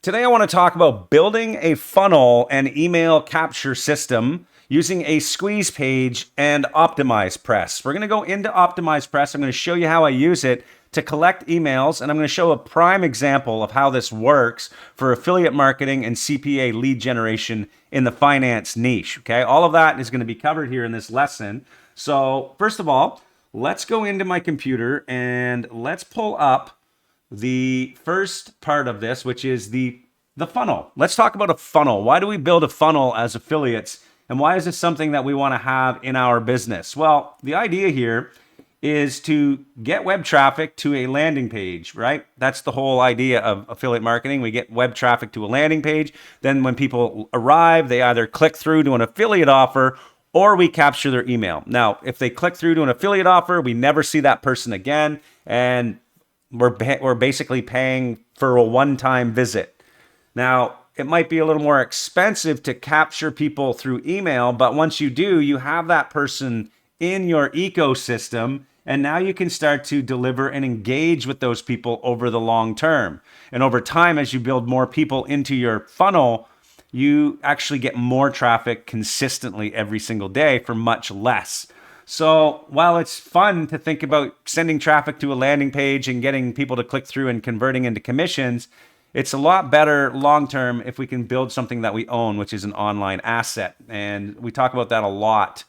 Today I want to talk about building a funnel and email capture system using a squeeze page and OptimizePress. We're going to go into OptimizePress. I'm going to show you how I use it to collect emails, and I'm going to show a prime example of how this works for affiliate marketing and CPA lead generation in the finance niche. Okay, all of that is going to be covered here in this lesson. So first of all, let's go into my computer and let's pull up the first part of this, which is the funnel. Let's talk about a funnel. Why do we build a funnel as affiliates? And why is this something that we want to have in our business? Well, the idea here is to get web traffic to a landing page, right? That's the whole idea of affiliate marketing. We get web traffic to a landing page. Then when people arrive, they either click through to an affiliate offer or we capture their email. Now, if they click through to an affiliate offer, we never see that person again. And we're basically paying for a one-time visit. Now, it might be a little more expensive to capture people through email, but once you do, you have that person in your ecosystem, and now you can start to deliver and engage with those people over the long term. And over time, as you build more people into your funnel, you actually get more traffic consistently every single day for much less. So while it's fun to think about sending traffic to a landing page and getting people to click through and converting into commissions, it's a lot better long-term if we can build something that we own, which is an online asset. And we talk about that a lot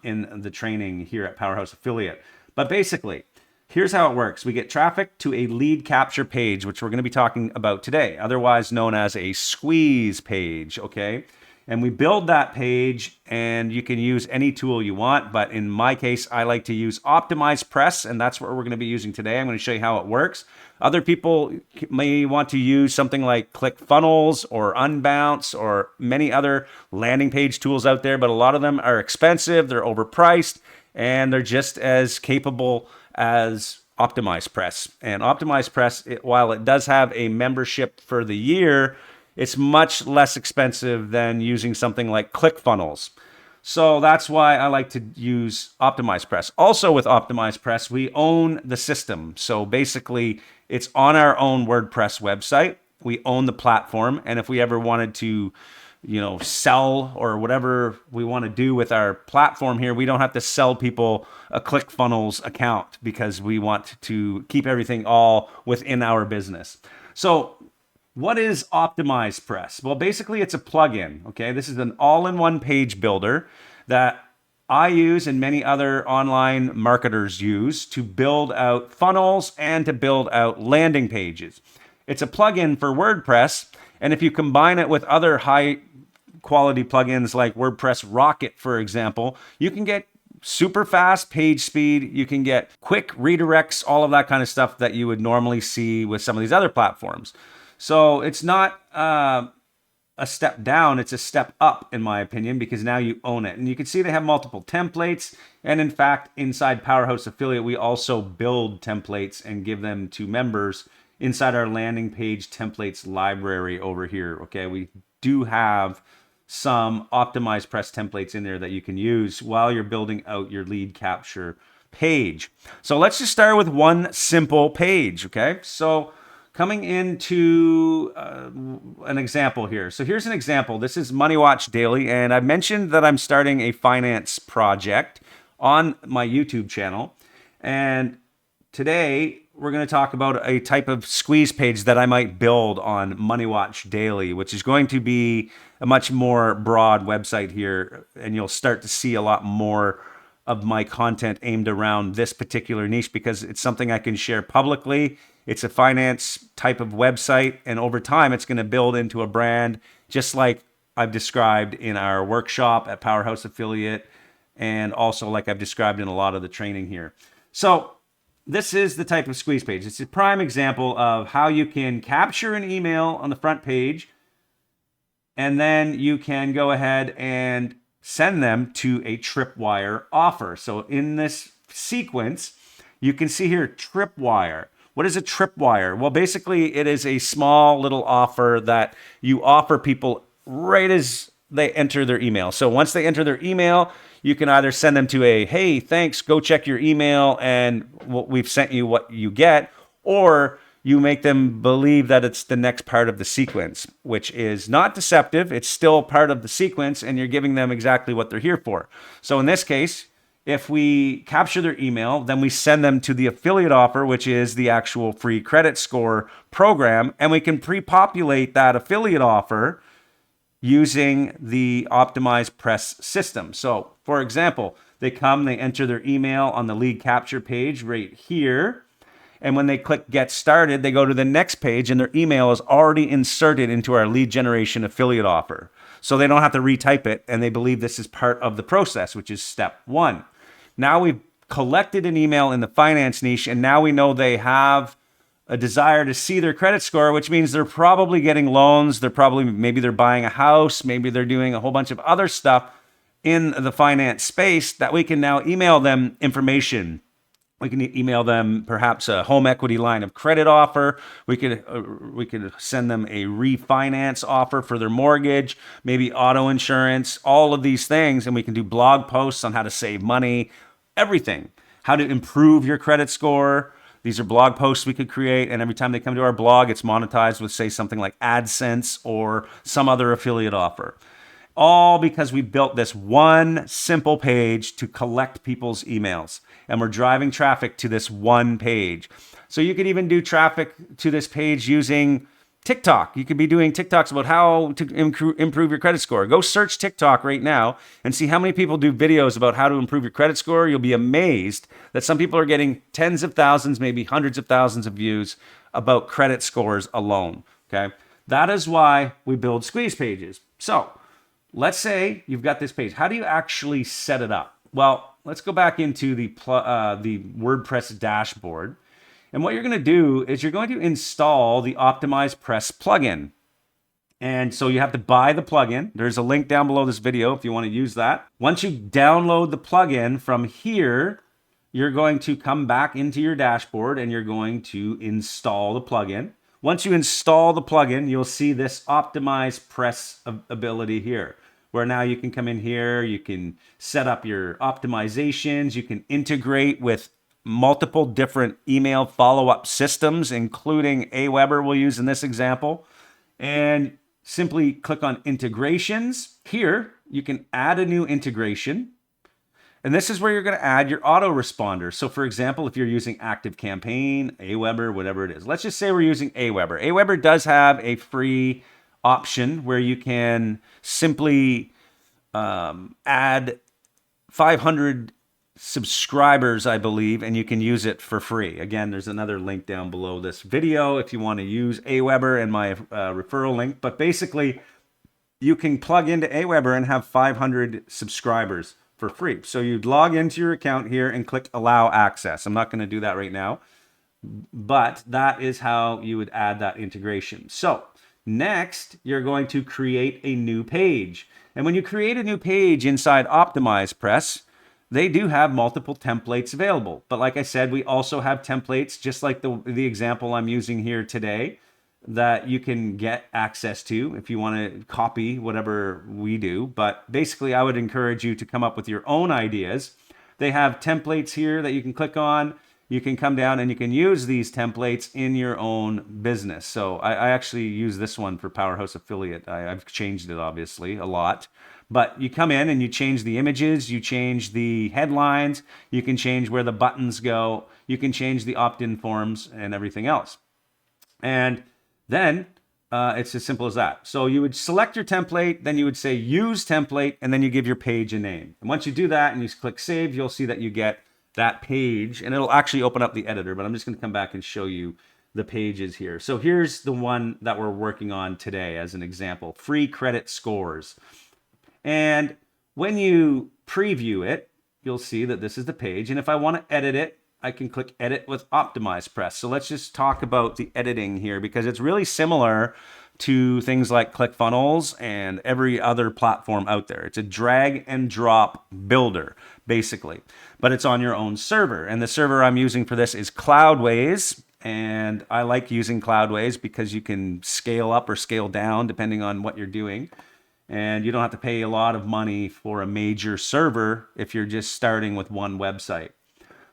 in the training here at Powerhouse Affiliate. But basically, here's how it works. We get traffic to a lead capture page, which we're going to be talking about today, otherwise known as a squeeze page, okay? And we build that page, and you can use any tool you want. But in my case, I like to use OptimizePress, and that's what we're going to be using today. I'm going to show you how it works. Other people may want to use something like ClickFunnels or Unbounce or many other landing page tools out there, but a lot of them are expensive, they're overpriced, and they're just as capable as OptimizePress. And OptimizePress, while it does have a membership for the year, it's much less expensive than using something like ClickFunnels. So that's why I like to use OptimizePress. Also with OptimizePress, we own the system. So basically, it's on our own WordPress website. We own the platform. And if we ever wanted to, sell or whatever we want to do with our platform here, we don't have to sell people a ClickFunnels account because we want to keep everything all within our business. So what is OptimizePress? Well, basically it's a plugin, okay? This is an all-in-one page builder that I use and many other online marketers use to build out funnels and to build out landing pages. It's a plugin for WordPress, and if you combine it with other high-quality plugins like WordPress Rocket, for example, you can get super fast page speed, you can get quick redirects, all of that kind of stuff that you would normally see with some of these other platforms. So it's not a step down, it's a step up in my opinion, because now you own it. And you can see they have multiple templates. And in fact, inside Powerhouse Affiliate, we also build templates and give them to members inside our landing page templates library over here. Okay, we do have some OptimizePress templates in there that you can use while you're building out your lead capture page. So let's just start with one simple page, okay? So coming into an example here. So here's an example. This is Money Watch Daily, and I've mentioned that I'm starting a finance project on my YouTube channel. And today we're going to talk about a type of squeeze page that I might build on Money Watch Daily, which is going to be a much more broad website here, and you'll start to see a lot more of my content aimed around this particular niche because it's something I can share publicly. It's a finance type of website, and over time, it's going to build into a brand, just like I've described in our workshop at Powerhouse Affiliate, and also like I've described in a lot of the training here. So this is the type of squeeze page. It's a prime example of how you can capture an email on the front page, and then you can go ahead and send them to a tripwire offer. So in this sequence, you can see here tripwire. What is a tripwire? Well, basically, it is a small little offer that you offer people right as they enter their email. So once they enter their email, you can either send them to a, hey, thanks, go check your email, and we've sent you what you get, or you make them believe that it's the next part of the sequence, which is not deceptive. It's still part of the sequence, and you're giving them exactly what they're here for. So in this case, if we capture their email, then we send them to the affiliate offer, which is the actual free credit score program, and we can pre-populate that affiliate offer using the OptimizePress system. So for example, they come, they enter their email on the lead capture page right here. And when they click get started, they go to the next page and their email is already inserted into our lead generation affiliate offer. So they don't have to retype it, and they believe this is part of the process, which is step one. Now we've collected an email in the finance niche, and now we know they have a desire to see their credit score, which means they're probably getting loans. Maybe they're buying a house. Maybe they're doing a whole bunch of other stuff in the finance space that we can now email them information. We can email them perhaps a home equity line of credit offer. We could send them a refinance offer for their mortgage, maybe auto insurance, all of these things. And we can do blog posts on how to save money, everything, how to improve your credit score. These are blog posts we could create. And every time they come to our blog, it's monetized with, say, something like AdSense or some other affiliate offer. All because we built this one simple page to collect people's emails. And we're driving traffic to this one page. So you could even do traffic to this page using TikTok. You could be doing TikToks about how to improve your credit score. Go search TikTok right now and see how many people do videos about how to improve your credit score. You'll be amazed that some people are getting tens of thousands, maybe hundreds of thousands of views about credit scores alone. Okay, that is why we build squeeze pages. So let's say you've got this page. How do you actually set it up? Well, let's go back into the WordPress dashboard. And what you're going to do is you're going to install the OptimizePress plugin. And so you have to buy the plugin. There's a link down below this video if you want to use that. Once you download the plugin from here, you're going to come back into your dashboard and you're going to install the plugin. Once you install the plugin, you'll see this OptimizePress ability here, where now you can come in here, you can set up your optimizations, you can integrate with multiple different email follow-up systems, including Aweber we'll use in this example. And simply click on integrations. Here, you can add a new integration. And this is where you're going to add your autoresponder. So for example, if you're using ActiveCampaign, Aweber, whatever it is, let's just say we're using Aweber. Aweber does have a free option where you can simply add 500 subscribers, I believe, and you can use it for free. Again, there's another link down below this video if you want to use Aweber and my referral link. But basically, you can plug into Aweber and have 500 subscribers for free. So you'd log into your account here and click Allow Access. I'm not going to do that right now, but that is how you would add that integration. So next, you're going to create a new page. And when you create a new page inside OptimizePress, they do have multiple templates available. But like I said, we also have templates, just like the example I'm using here today, that you can get access to if you want to copy whatever we do. But basically, I would encourage you to come up with your own ideas. They have templates here that you can click on. You can come down and you can use these templates in your own business. So I actually use this one for Powerhouse Affiliate. I've changed it, obviously, a lot. But you come in and you change the images, you change the headlines, you can change where the buttons go, you can change the opt-in forms and everything else. And then it's as simple as that. So you would select your template, then you would say use template, and then you give your page a name. And once you do that and you click save, you'll see that you get that page, and it'll actually open up the editor, but I'm just going to come back and show you the pages here. So here's the one that we're working on today as an example, free credit scores. And when you preview it, you'll see that this is the page. And if I want to edit it, I can click Edit with OptimizePress. So let's just talk about the editing here, because it's really similar to things like ClickFunnels and every other platform out there. It's a drag and drop builder, basically, but it's on your own server. And the server I'm using for this is Cloudways. And I like using Cloudways because you can scale up or scale down depending on what you're doing. And you don't have to pay a lot of money for a major server if you're just starting with one website.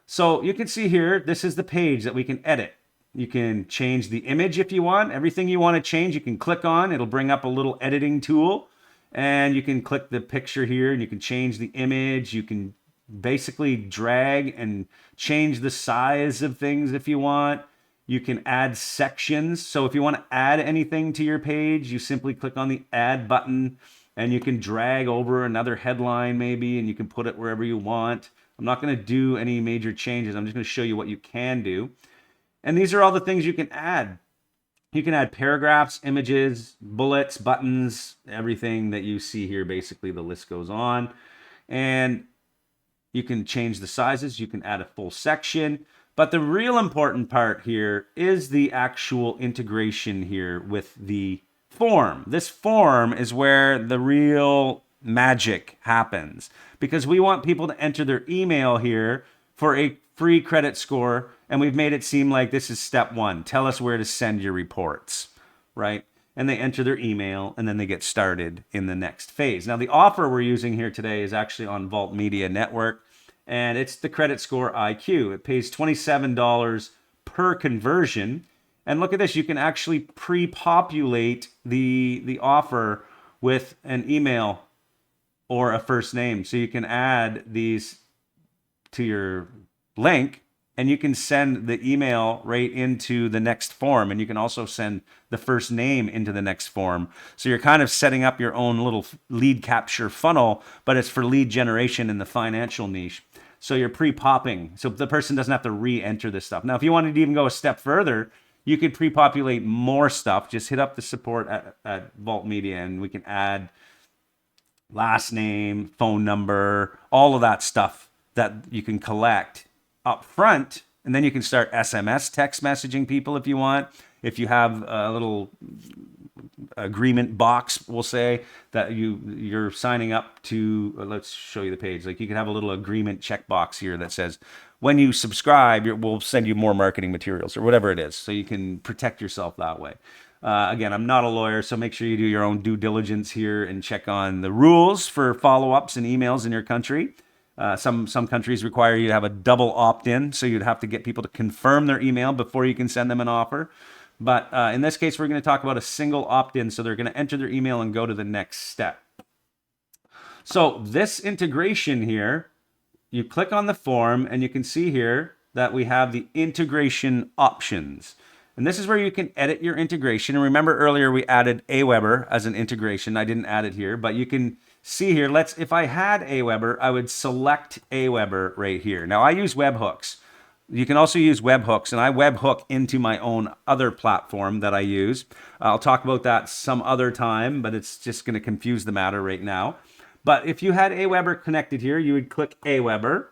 So you can see here, this is the page that we can edit. You can change the image if you want. Everything you want to change, you can click on. It'll bring up a little editing tool, and you can click the picture here and you can change the image. You can basically drag and change the size of things if you want. You can add sections. So if you want to add anything to your page, you simply click on the add button and you can drag over another headline maybe, and you can put it wherever you want. I'm not going to do any major changes. I'm just going to show you what you can do. And these are all the things you can add. You can add paragraphs, images, bullets, buttons, everything that you see here. Basically, the list goes on. And you can change the sizes. You can add a full section. But the real important part here is the actual integration here with the form. This form is where the real magic happens, because we want people to enter their email here for a free credit score, and we've made it seem like this is step one. Tell us where to send your reports, right? And they enter their email, and then they get started in the next phase. Now, the offer we're using here today is actually on Vault Media Network, and it's the Credit Score IQ. It pays $27 per conversion. And look at this, you can actually pre-populate the offer with an email or a first name. So you can add these to your link, and you can send the email right into the next form, and you can also send the first name into the next form. So you're kind of setting up your own little lead capture funnel, but it's for lead generation in the financial niche. So you're pre-popping, so the person doesn't have to re-enter this stuff. Now, if you wanted to even go a step further, you could pre-populate more stuff. Just hit up the support at Vault Media, and we can add last name, phone number, all of that stuff that you can collect up front, and then you can start SMS text messaging people if you want. If you have a little agreement box, we'll say, that you're signing up to, let's show you the page. Like, you can have a little agreement checkbox here that says, when you subscribe, we'll send you more marketing materials or whatever it is. So you can protect yourself that way. Again, I'm not a lawyer, so make sure you do your own due diligence here and check on the rules for follow-ups and emails in your country. Some countries require you to have a double opt-in, so you'd have to get people to confirm their email before you can send them an offer. But in this case, we're going to talk about a single opt-in, so they're going to enter their email and go to the next step. So this integration here, you click on the form, and you can see here that we have the integration options. And this is where you can edit your integration. And remember earlier we added Aweber as an integration. I didn't add it here, but you can see here, if I had Aweber, I would select Aweber right here. Now, I use webhooks. You can also use webhooks, and I webhook into my own other platform that I use. I'll talk about that some other time, but it's just going to confuse the matter right now. But if you had Aweber connected here, you would click Aweber,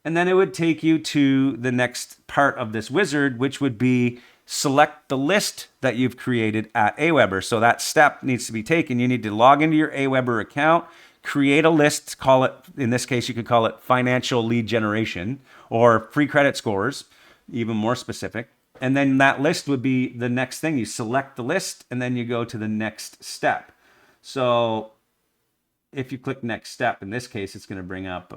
and then it would take you to the next part of this wizard, which would be select the list that you've created at Aweber. So that step needs to be taken. You need to log into your Aweber account, create a list, call it, in this case, you could call it financial lead generation or free credit scores, even more specific. And then that list would be the next thing. You select the list, and then you go to the next step. So if you click next step, in this case, it's going to bring up,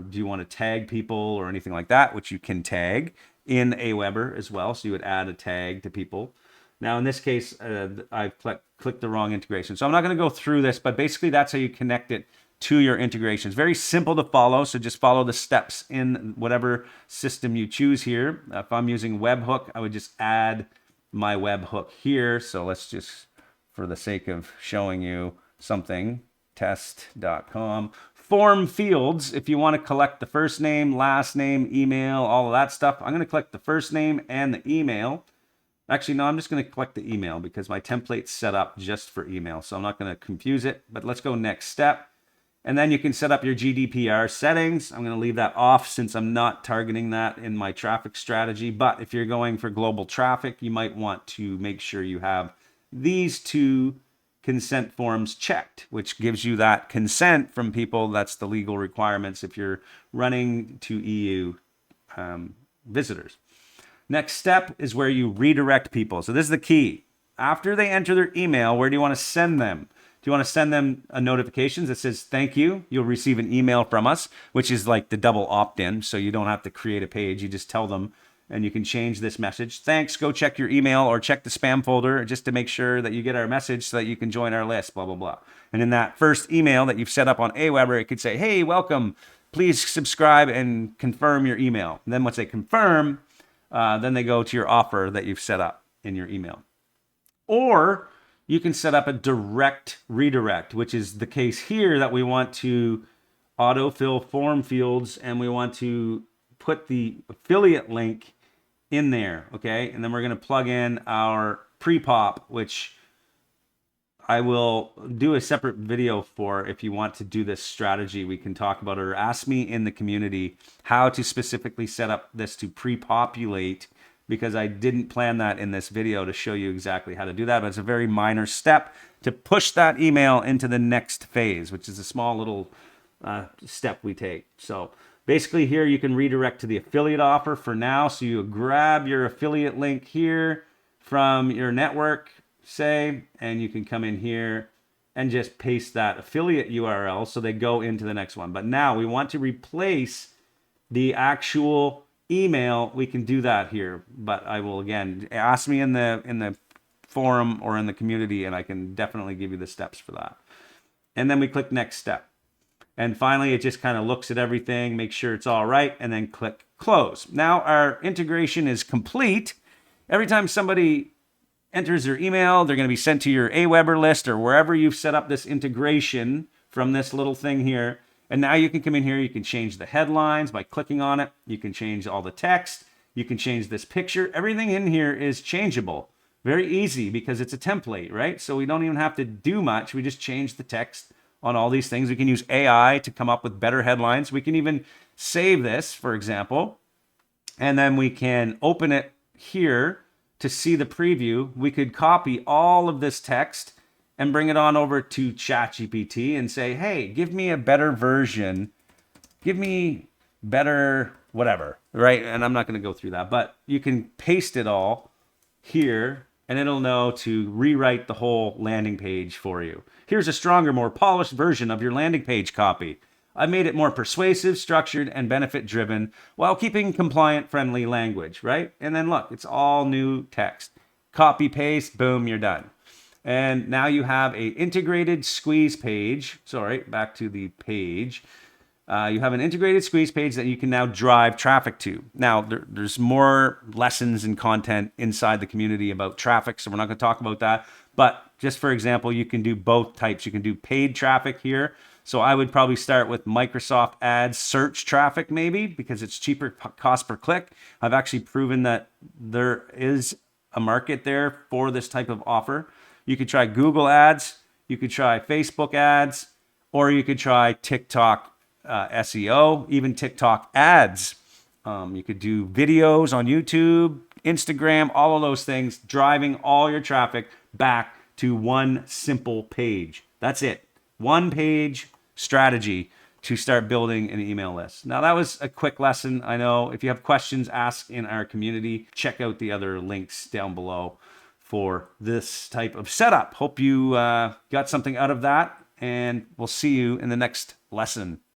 do you want to tag people or anything like that, which you can tag in Aweber as well. So you would add a tag to people. Now, in this case, I've clicked the wrong integration. So I'm not going to go through this, but basically that's how you connect it to your integrations. Very simple to follow. So just follow the steps in whatever system you choose here. If I'm using webhook, I would just add my webhook here. So let's just, for the sake of showing you something, test.com. Form fields, if you want to collect the first name, last name, email, all of that stuff. I'm going to collect the first name and the email. Actually, no, I'm just going to collect the email because my template's set up just for email. So I'm not going to confuse it, but let's go next step. And then you can set up your GDPR settings. I'm going to leave that off since I'm not targeting that in my traffic strategy. But if you're going for global traffic, you might want to make sure you have these two consent forms checked, which gives you that consent from people. That's the legal requirements if you're running to EU visitors. Next step is where you redirect people. So this is the key. After they enter their email, where do you want to send them? Do you want to send them a notification that says, thank you, you'll receive an email from us, which is like the double opt-in. So you don't have to create a page. You just tell them, and you can change this message. Thanks, go check your email or check the spam folder just to make sure that you get our message so that you can join our list, blah, blah, blah. And in that first email that you've set up on Aweber, it could say, hey, welcome, please subscribe and confirm your email. And then once they confirm, then they go to your offer that you've set up in your email. Or you can set up a direct redirect, which is the case here that we want to autofill form fields and we want to put the affiliate link in there, okay? And then we're going to plug in our pre-pop, which I will do a separate video for. If you want to do this strategy, we can talk about it, or ask me in the community how to specifically set up this to pre-populate, because I didn't plan that in this video to show you exactly how to do that, but it's a very minor step to push that email into the next phase, which is a small little step we take. So basically here you can redirect to the affiliate offer for now. So you grab your affiliate link here from your network, say, and you can come in here and just paste that affiliate URL so they go into the next one. But now we want to replace the actual email. We can do that here, but I will, again, ask me in the forum or in the community and I can definitely give you the steps for that. And then we click next step. And finally, it just kind of looks at everything, make sure it's all right, and then click close. Now our integration is complete. Every time somebody enters their email, they're going to be sent to your Aweber list or wherever you've set up this integration from this little thing here. And now you can come in here, you can change the headlines by clicking on it. You can change all the text. You can change this picture. Everything in here is changeable. Very easy because it's a template, right? So we don't even have to do much. We just change the text on all these things. We can use AI to come up with better headlines. We can even save this, for example, and then we can open it here to see the preview. We could copy all of this text and bring it on over to ChatGPT and say, hey, give me a better version. Give me better whatever, right? And I'm not going to go through that, but you can paste it all here and it'll know to rewrite the whole landing page for you. Here's a stronger, more polished version of your landing page copy. I made it more persuasive, structured, and benefit-driven while keeping compliant-friendly language, right? And then look, it's all new text. Copy, paste, boom, you're done. And now you have a integrated squeeze page. Sorry, back to the page. You have an integrated squeeze page that you can now drive traffic to. Now, there's more lessons and content inside the community about traffic, so we're not going to talk about that. But just for example, you can do both types. You can do paid traffic here. So I would probably start with Microsoft Ads search traffic maybe, because it's cheaper cost per click. I've actually proven that there is a market there for this type of offer. You could try Google Ads, you could try Facebook Ads, or you could try TikTok SEO, even TikTok ads. You could do videos on YouTube, Instagram, all of those things, driving all your traffic back to one simple page. That's it. One page strategy to start building an email list. Now that was a quick lesson. I know if you have questions, ask in our community. Check out the other links down below for this type of setup. Hope you got something out of that, and we'll see you in the next lesson.